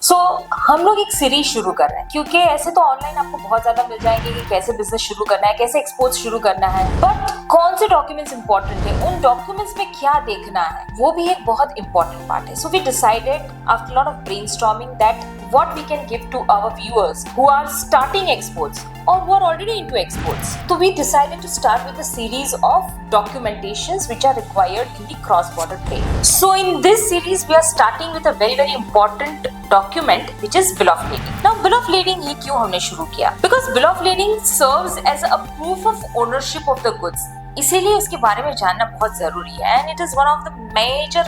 सो हम लोग एक सीरीज शुरू कर रहे हैं, क्योंकि ऐसे तो ऑनलाइन आपको बहुत ज्यादा मिल जाएंगे कि कैसे बिजनेस शुरू करना है, कैसे एक्सपोर्ट शुरू करना है, बट कौन से डॉक्यूमेंट्स इंपॉर्टेंट है, उन डॉक्यूमेंट्स में क्या देखना है, वो भी एक बहुत इंपॉर्टेंट पार्ट है. So we decided after lot of brainstorming that what we can give to our viewers who are starting exports or who are already into exports. So we decided to start with a series of documentations which are required in the cross-border trade. So in this series we are starting with a very important document which is bill of lading. Now bill of lading ही क्यों हमने शुरू किया? Because bill of lading serves as a proof of ownership of the goods. इसीलिए इसके बारे में जानना बहुत जरूरी है and it is one of the major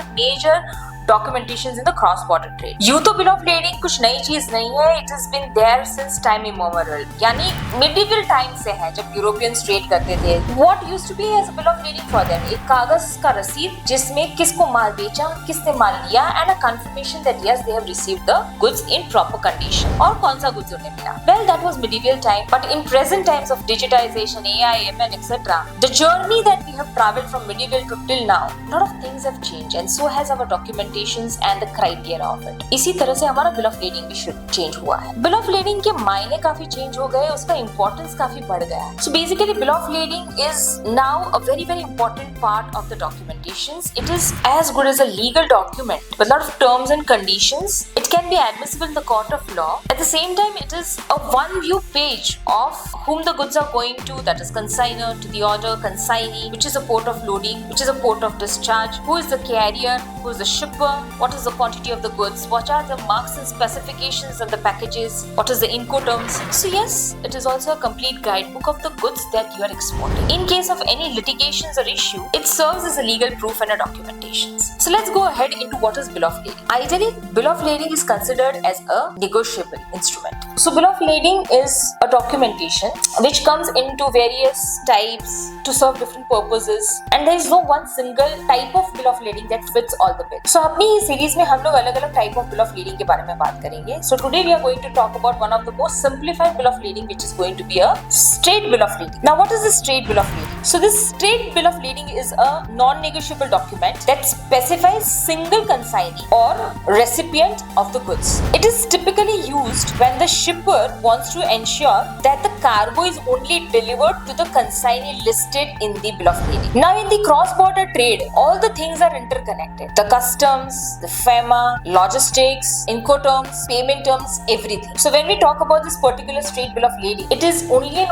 documentations in the cross-border trade. यूं तो bill of lading कुछ नई चीज नहीं है, it has been there since time immemorial. यानी medieval time से है, जब यूरोपियंस ट्रेड करते थे. What used to be as a bill of lading for them? एक कागज का रसीद जिसमें किसको माल बेचा, किसने माल लिया, and a confirmation that yes they have received the goods in proper condition. और कौन सा goods उन्हें मिला? Well, that was medieval time, but in present times of digitization, AI, ML, etc., the journey that we have traveled from medieval to till now, lot of things have changed, and so has our documentation and the criteria of it. इसी तरह से हमारा bill of lading भी change हुआ है. bill of lading के मायने काफी चेंज हो गए, उसका इंपॉर्टेंस काफी बढ़ गया है. So basically bill of lading is now a very important part of the documentations. It is as good as a legal document with a lot of terms and conditions. It can be admissible in the court of law. At the same time, it is a one view page of whom the goods are going to, that is consignor, to the order, consignee, which is a port of loading, which is a port of discharge, who is the carrier, who is the shipper, what is the quantity of the goods, what are the marks and specifications of the packages, what is the Incoterms. So yes, it is also a complete guidebook of the goods that you are exporting. In case of any litigations or issue, it serves as a legal proof and a documentation. So let's go ahead into what is bill of lading. Ideally, bill of lading is considered as a negotiable instrument. So bill of lading is a documentation which comes into various types to serve different purposes, and there is no one single type of bill of lading that fits all the bills. So अपनी इस series में हम लोग अलग-अलग type of bill of leading के बारे में बात करेंगे. So today we are going to talk about one of the most simplified bill of lading, which is going to be a straight bill of lading. Now what is the straight bill of lading? So this straight bill of lading is a non-negotiable document that specifies single consignee or recipient of the goods. It is typically used when the shipper wants to ensure that the cargo is only delivered to the consignee listed in the bill of lading. Now in the cross-border trade, all the things are interconnected. The customs, the FEMA, logistics, Incoterms, payment terms, everything. So when we talk about this particular straight bill of lading, it is only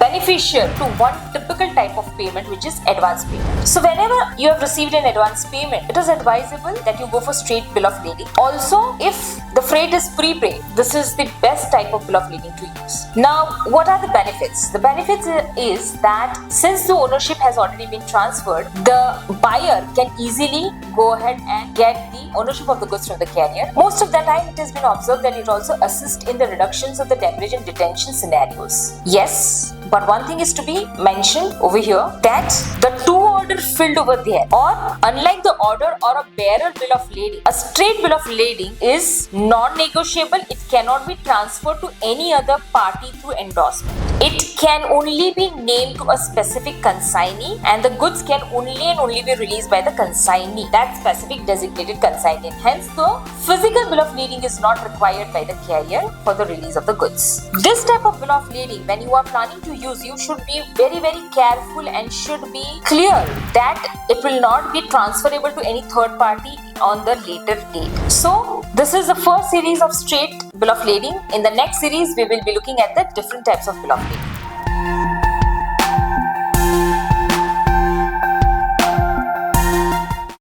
beneficial to one typical type of payment, which is advance payment. So whenever you have received an advance payment, it is advisable that you go for straight bill of lading. Also, if the freight is prepaid, this is the best type of bill of lading to use. Now, what are the benefits? The benefits is that since the ownership has already been transferred, the buyer can easily go ahead and get the ownership of the goods from the carrier. Most of the time it has been observed that it also assists in the reductions of the demurrage and detention scenarios. Yes, but one thing is to be mentioned over here, that the two order filled over there, or unlike the order or a bearer bill of lading, a straight bill of lading is non-negotiable. It cannot be transferred to any other party through endorsement. It can only be named to a specific consignee, and the goods can only be released by the consignee, that specific designated consignee. Hence, the physical bill of lading is not required by the carrier for the release of the goods. This type of bill of lading, when you are planning to use, you should be very careful and should be clear that it will not be transferable to any third party on the later date. So this is the first series of straight bill of lading. In the next series, we will be looking at the different types of bill of lading.